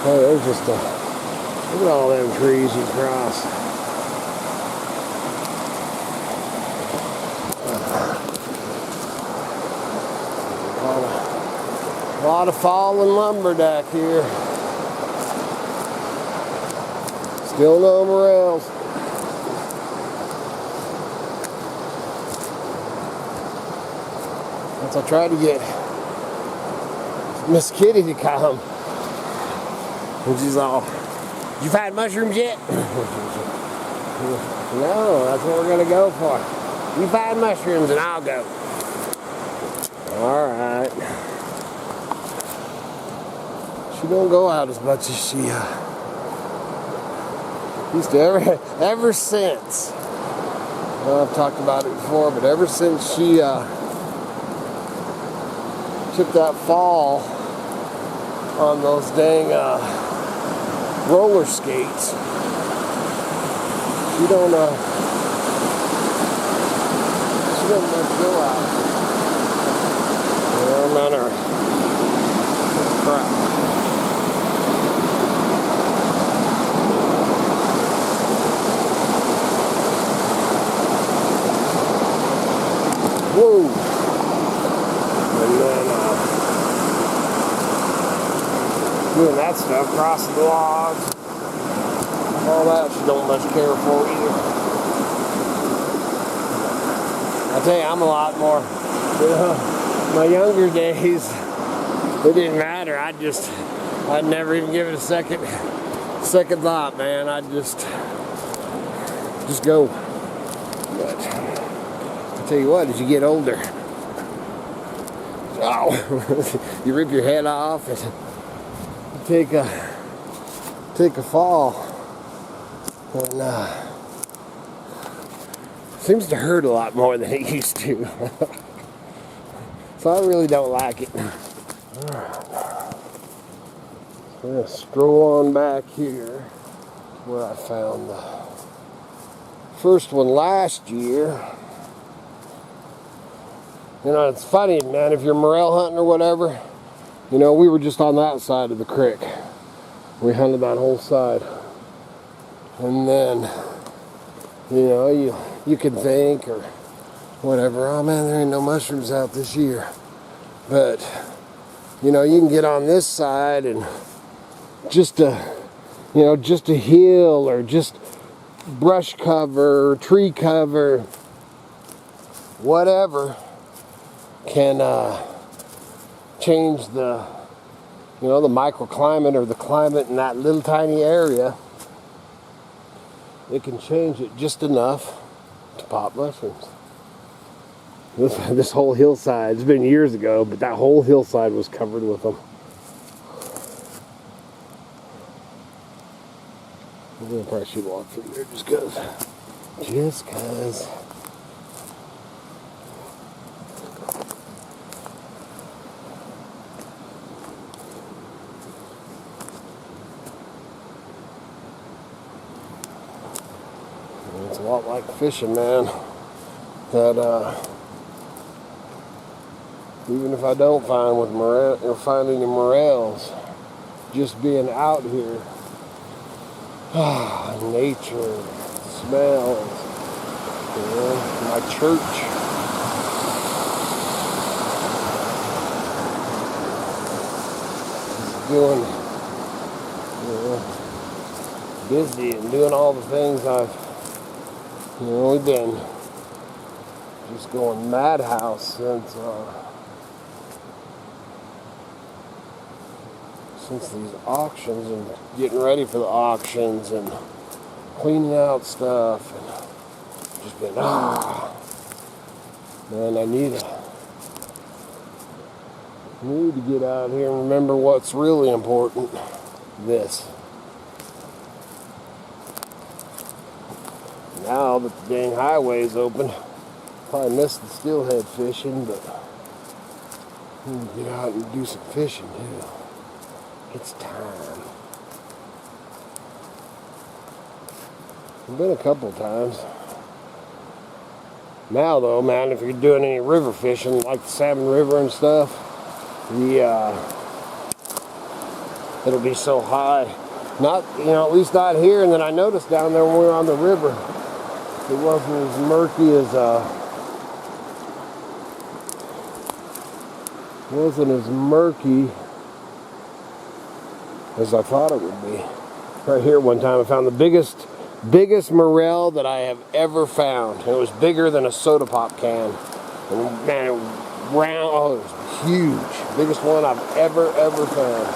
Oh, there's just a, look at all them trees you cross. A lot of fallen lumber back here. Still no morels. Once I tried to get Miss Kitty to come, and she's all, "You find mushrooms yet?" No, that's what we're gonna go for. You find mushrooms and I'll go. All right. She don't go out as much as she used to. Ever since, I've talked about it before, but ever since she took that fall on those dang roller skates, she don't much go out. I'm on her crap. Whoa! And then doing that stuff, crossing the logs, all that she don't much care for either. I tell you, I'm a lot more. My younger days, it didn't matter. I'd never even give it a second thought, man. I'd just go. But I tell you what, as you get older, oh, you rip your head off and you take a fall, and seems to hurt a lot more than it used to. So I really don't like it. Alright. We're going to stroll on back here where I found the first one last year. You know, it's funny, man, if you're morel hunting or whatever, you know, we were just on that side of the creek. We hunted that whole side. And then, you know, you can think or whatever, oh man, there ain't no mushrooms out this year. But, you know, you can get on this side and just a hill or just brush cover, tree cover, whatever can change the, you know, the microclimate or the climate in that little tiny area. It can change it just enough to pop mushrooms. This whole hillside, it's been years ago, but that whole hillside was covered with them. I'm gonna probably should walk through there just cause. It's a lot like fishing, man. That even if I don't find find any morels, just being out here, nature, smells, you know, my church. Doing, you know, busy and doing all the things we've been just going madhouse since these auctions and getting ready for the auctions and cleaning out stuff and just been, man, I need to get out here and remember what's really important. This. Now that the dang highway's open, probably missed the steelhead fishing, but we can get out and do some fishing too. It's time. I've been a couple times. Now though, man, if you're doing any river fishing, like the Salmon River and stuff, it'll be so high. Not, you know, at least not here. And then I noticed down there when we were on the river, it wasn't as murky as I thought it would be. Right here one time I found the biggest morel that I have ever found. It was bigger than a soda pop can. And man, it was round, oh, it was huge. Biggest one I've ever found.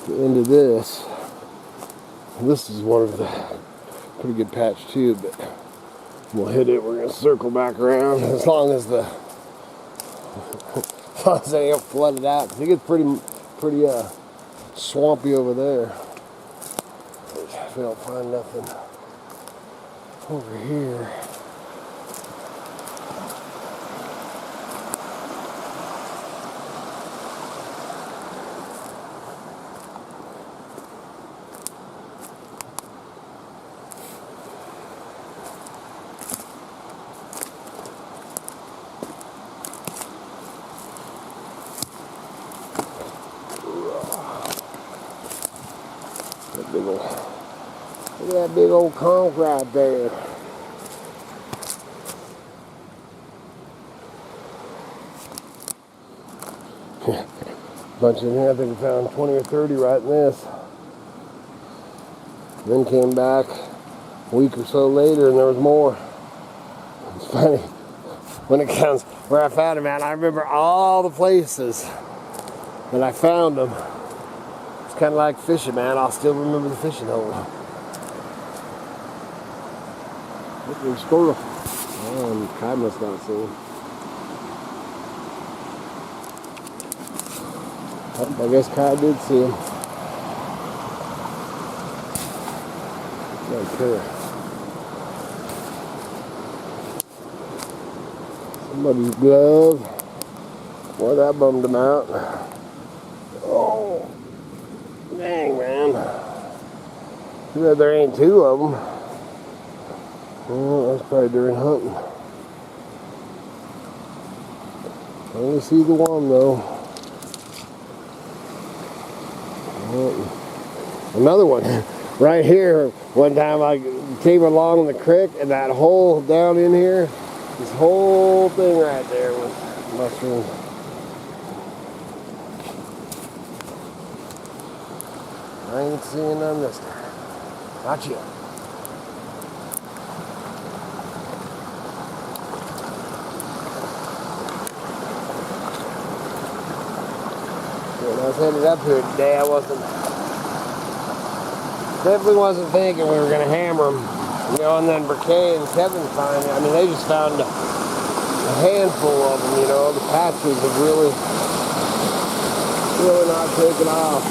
The end of this. This is one of the pretty good patch too, but we'll hit it. We're gonna circle back around as long as they don't flood it out. It gets pretty swampy over there. If we don't find nothing over here. Look at that big old conch right there. Bunch in here. I think we found 20 or 30 right in this. Then came back a week or so later and there was more. It's funny. When it comes where I found them at, I remember all the places that I found them. It's kind of like fishing, man. I'll still remember the fishing hole. Look at the squirrel. Oh, Kai must not see him. Oh, I guess Kai did see him. Right there. Somebody's glove. Boy, that bummed him out. Oh. Dang, man. Too bad there ain't two of them. Well, that's probably during hunting. Only see the one, though. Another one. Right here, one time I came along the creek, and that hole down in here, this whole thing right there was mushrooms. I ain't seeing none this time. Not yet. When I was headed up here today, I definitely wasn't thinking we were going to hammer them. You know, and then Briquet and Kevin finally, I mean, they just found a handful of them, you know. The patches have really not taken off.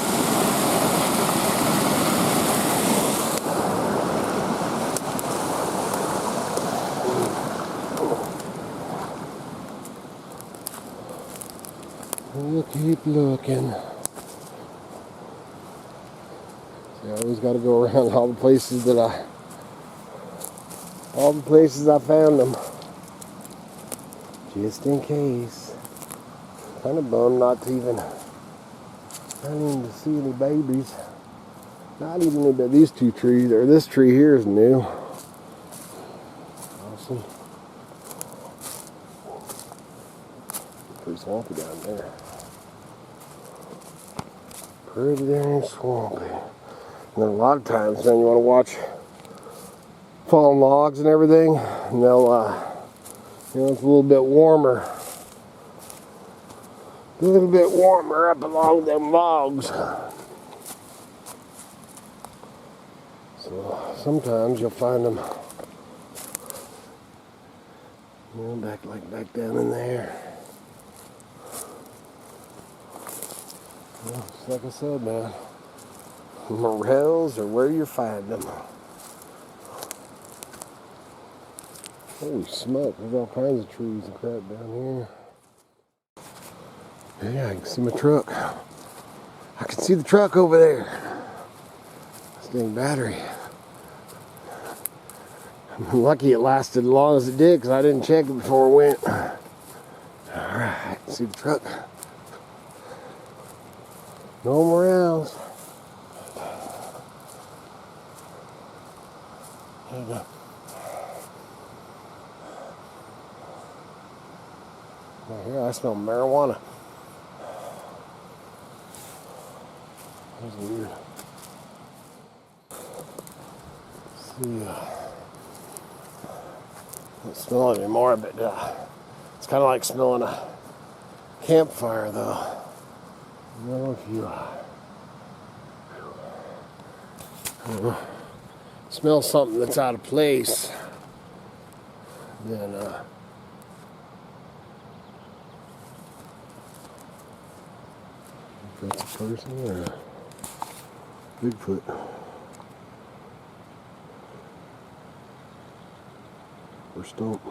We'll keep looking. See, I always got to go around all the places I found them, just in case. Kind of bummed not even to see any babies. Not even any, but these two trees, or this tree here is new. Awesome. Pretty swampy down there. Pretty dang swampy. And then a lot of times, man, you want to watch fallen logs and everything, and they'll, you know, it's a little bit warmer. A little bit warmer up along them logs. So sometimes you'll find them, you know, back down in there. Well, just like I said, man, morels are where you find them. Holy smoke, there's all kinds of trees and crap down here. Yeah, I can see my truck. I can see the truck over there. This dang battery. I'm lucky it lasted as long as it did because I didn't check it before it went. Alright, I can see the truck. No morels. There you go. Right here I smell marijuana. That's weird. Let's see. I don't smell it anymore, but it's kind of like smelling a campfire, though. I don't know if you smell something that's out of place, then if that's a person or a Bigfoot. Or stump.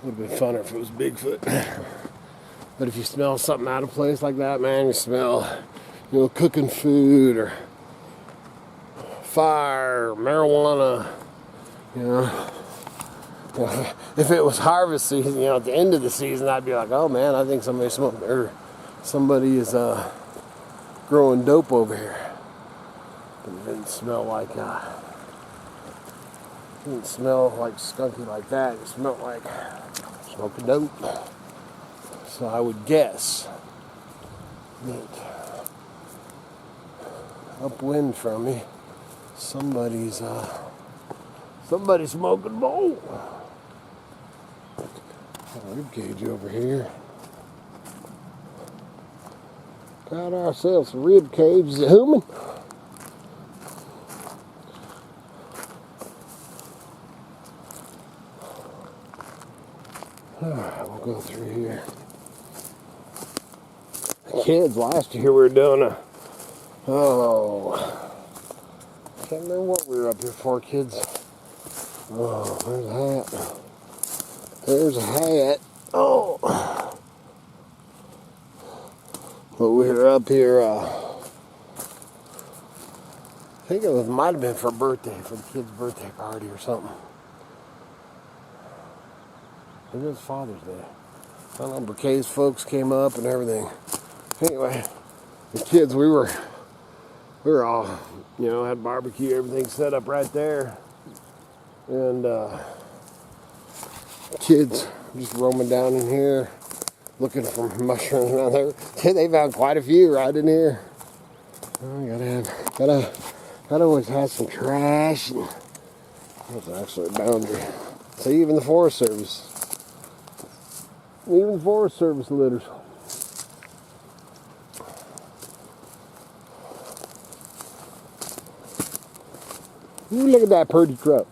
Would have been funner if it was Bigfoot. But if you smell something out of place like that, man, you smell, cooking food or fire, or marijuana, If it was harvest season, at the end of the season, I'd be like, oh man, I think somebody smoked, or somebody is growing dope over here. But it didn't smell like skunky like that. It smelled like smoking dope. So I would guess that upwind from me, somebody's smoking bowl. Got a rib cage over here. Got ourselves a rib cage. Is it human? Alright, we'll go through here. Kids, last year we were doing I can't remember what we were up here for, kids. Oh, there's a hat. There's a hat. Oh. But we were up here, I think it might have been for a birthday, for the kid's birthday party or something. It was Father's Day. I don't know, Briquet's folks came up and everything. Anyway, the kids, we were all, had barbecue, everything set up right there. And kids just roaming down in here, looking for mushrooms around there. They found quite a few right in here. Oh, gotta always have some trash. And there's actually a boundary. So even the Forest Service. Even the Forest Service litters. Ooh, look at that pretty truck.